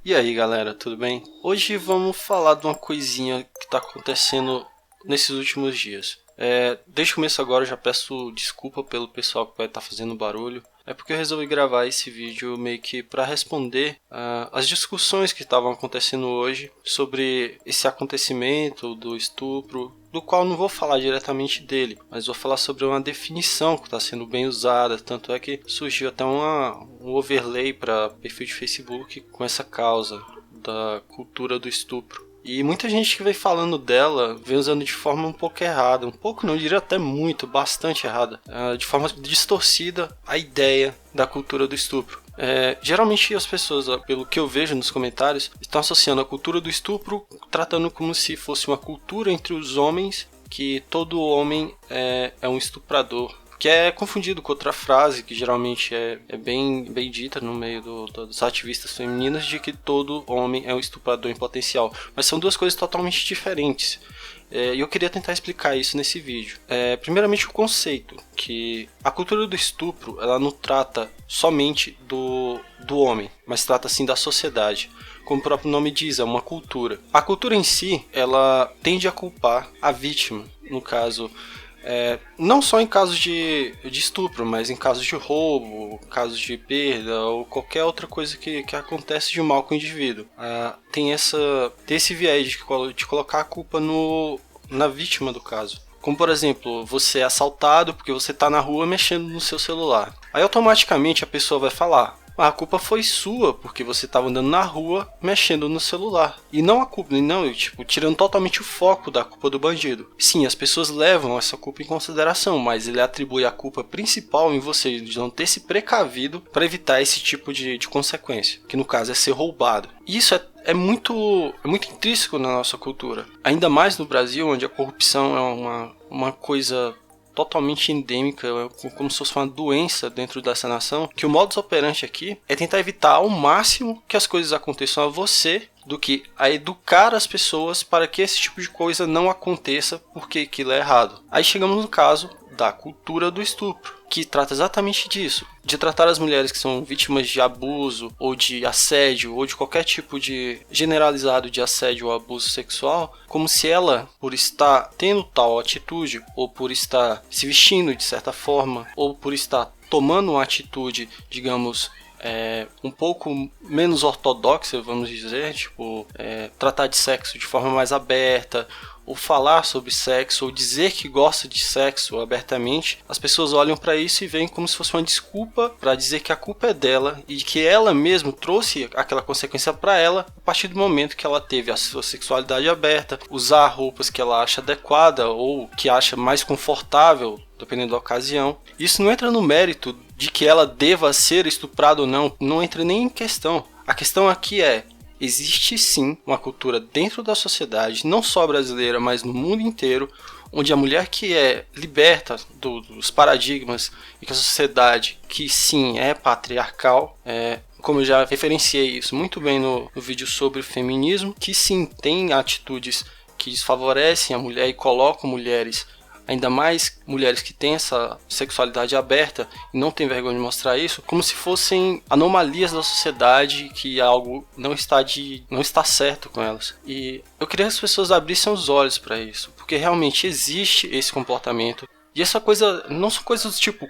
E aí galera, tudo bem? Hoje vamos falar de uma coisinha que tá acontecendo nesses últimos dias. Desde o começo agora eu já peço desculpa pelo pessoal que vai estar fazendo barulho. É porque eu resolvi gravar esse vídeo meio que para responder as discussões que estavam acontecendo hoje sobre esse acontecimento do estupro, do qual não vou falar diretamente dele, mas vou falar sobre uma definição que está sendo bem usada, tanto é que surgiu até um overlay para perfil de Facebook com essa causa da cultura do estupro. E muita gente que vem falando dela vem usando de forma um pouco errada, um pouco não, eu diria até muito, bastante errada, de forma distorcida a ideia da cultura do estupro. Geralmente as pessoas, pelo que eu vejo nos comentários, estão associando a cultura do estupro, tratando como se fosse uma cultura entre os homens, que todo homem é um estuprador. Que é confundido com outra frase que geralmente é bem dita no meio dos ativistas femininas, de que todo homem é um estuprador em potencial. Mas são duas coisas totalmente diferentes. E eu queria tentar explicar isso nesse vídeo. Primeiramente o conceito, que a cultura do estupro ela não trata somente do homem, mas trata sim da sociedade. Como o próprio nome diz, é uma cultura. A cultura em si, ela tende a culpar a vítima, no caso... não só em casos de estupro, mas em casos de roubo, casos de perda ou qualquer outra coisa que acontece de mal com o indivíduo. Tem esse viés de colocar a culpa na vítima do caso. Como, por exemplo, você é assaltado porque você está na rua mexendo no seu celular. Aí automaticamente a pessoa vai falar: a culpa foi sua, porque você estava andando na rua mexendo no celular. E não a culpa, não, tirando totalmente o foco da culpa do bandido. Sim, as pessoas levam essa culpa em consideração, mas ele atribui a culpa principal em você de não ter se precavido para evitar esse tipo de consequência, que no caso é ser roubado. E isso é muito intrínseco na nossa cultura. Ainda mais no Brasil, onde a corrupção é uma coisa totalmente endêmica, como se fosse uma doença dentro dessa nação, que o modus operandi aqui é tentar evitar ao máximo que as coisas aconteçam a você, do que a educar as pessoas para que esse tipo de coisa não aconteça porque aquilo é errado. Aí chegamos no caso da cultura do estupro, que trata exatamente disso, de tratar as mulheres que são vítimas de abuso ou de assédio ou de qualquer tipo de generalizado de assédio ou abuso sexual, como se ela, por estar tendo tal atitude ou por estar se vestindo de certa forma ou por estar tomando uma atitude, digamos, um pouco menos ortodoxa, vamos dizer, tratar de sexo de forma mais aberta, ou falar sobre sexo, ou dizer que gosta de sexo abertamente, as pessoas olham para isso e veem como se fosse uma desculpa para dizer que a culpa é dela e que ela mesma trouxe aquela consequência para ela a partir do momento que ela teve a sua sexualidade aberta, usar roupas que ela acha adequada ou que acha mais confortável, dependendo da ocasião. Isso não entra no mérito de que ela deva ser estuprada ou não, não entra nem em questão. A questão aqui existe sim uma cultura dentro da sociedade, não só brasileira, mas no mundo inteiro, onde a mulher que é liberta dos paradigmas e que a sociedade que sim é patriarcal, como eu já referenciei isso muito bem no vídeo sobre o feminismo, que sim tem atitudes que desfavorecem a mulher e colocam mulheres, ainda mais mulheres que têm essa sexualidade aberta e não têm vergonha de mostrar isso, como se fossem anomalias da sociedade, que algo não está certo com elas. E eu queria que as pessoas abrissem os olhos para isso, porque realmente existe esse comportamento. E essa coisa não são coisas do tipo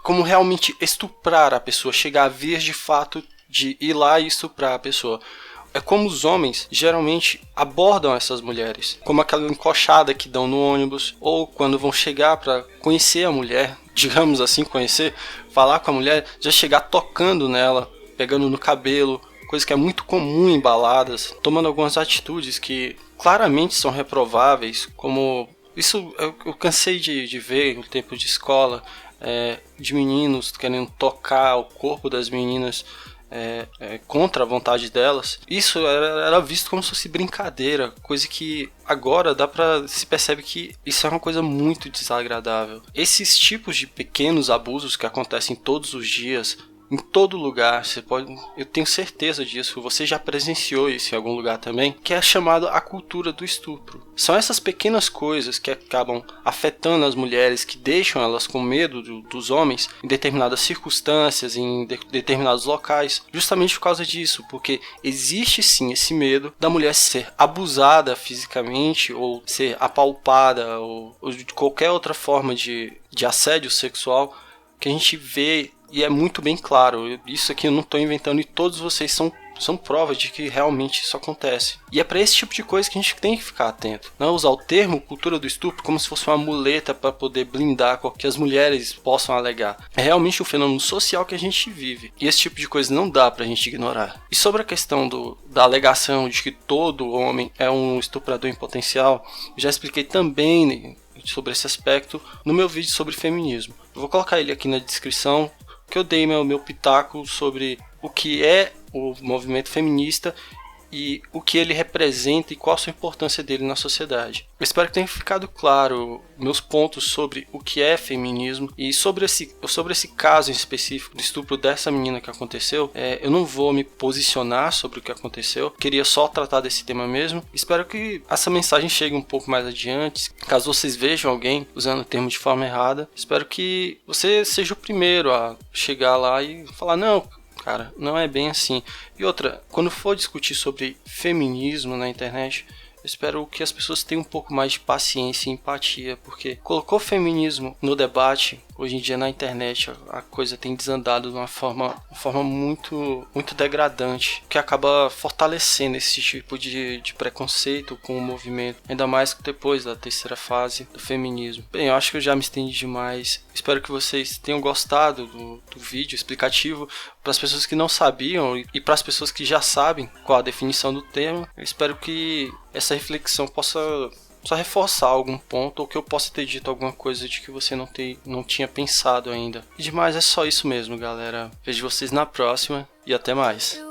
como realmente estuprar a pessoa, chegar a vir de fato de ir lá e estuprar a pessoa. É como os homens geralmente abordam essas mulheres, como aquela encoxada que dão no ônibus, ou quando vão chegar para conhecer a mulher, digamos assim, falar com a mulher, já chegar tocando nela, pegando no cabelo, coisa que é muito comum em baladas, tomando algumas atitudes que claramente são reprováveis, como isso eu cansei de ver no tempo de escola, de meninos querendo tocar o corpo das meninas, contra a vontade delas. Isso era visto como se fosse brincadeira, coisa que agora se percebe que isso é uma coisa muito desagradável. Esses tipos de pequenos abusos que acontecem todos os dias, em todo lugar. Eu tenho certeza disso, você já presenciou isso em algum lugar também, que é chamado a cultura do estupro. São essas pequenas coisas que acabam afetando as mulheres, que deixam elas com medo dos homens em determinadas circunstâncias, em determinados locais, justamente por causa disso, porque existe sim esse medo da mulher ser abusada fisicamente, ou ser apalpada, ou de qualquer outra forma de assédio sexual que a gente vê, e é muito bem claro. Isso aqui eu não estou inventando, e todos vocês são provas de que realmente isso acontece. E é para esse tipo de coisa que a gente tem que ficar atento. Não usar o termo cultura do estupro como se fosse uma muleta para poder blindar o que as mulheres possam alegar. É realmente um fenômeno social que a gente vive. E esse tipo de coisa não dá pra gente ignorar. E sobre a questão da alegação de que todo homem é um estuprador em potencial, eu já expliquei também sobre esse aspecto no meu vídeo sobre feminismo. Eu vou colocar ele aqui na descrição, que eu dei meu pitaco sobre o que é o movimento feminista e o que ele representa e qual a sua importância dele na sociedade. Eu espero que tenha ficado claro meus pontos sobre o que é feminismo e sobre esse caso em específico do estupro dessa menina que aconteceu. Eu não vou me posicionar sobre o que aconteceu, queria só tratar desse tema mesmo. Espero que essa mensagem chegue um pouco mais adiante. Caso vocês vejam alguém usando o termo de forma errada, espero que você seja o primeiro a chegar lá e falar: não, cara, não é bem assim. E outra, quando for discutir sobre feminismo na internet, eu espero que as pessoas tenham um pouco mais de paciência e empatia, porque colocou feminismo no debate, hoje em dia na internet a coisa tem desandado de uma forma muito, muito degradante, que acaba fortalecendo esse tipo de preconceito com o movimento, ainda mais depois da terceira fase do feminismo. Bem, eu acho que eu já me estendi demais. Espero que vocês tenham gostado do vídeo explicativo para as pessoas que não sabiam e para as pessoas que já sabem qual a definição do tema. Eu espero que essa reflexão possa reforçar algum ponto, ou que eu possa ter dito alguma coisa de que você não tinha pensado ainda. E demais, é só isso mesmo, galera. Vejo vocês na próxima e até mais.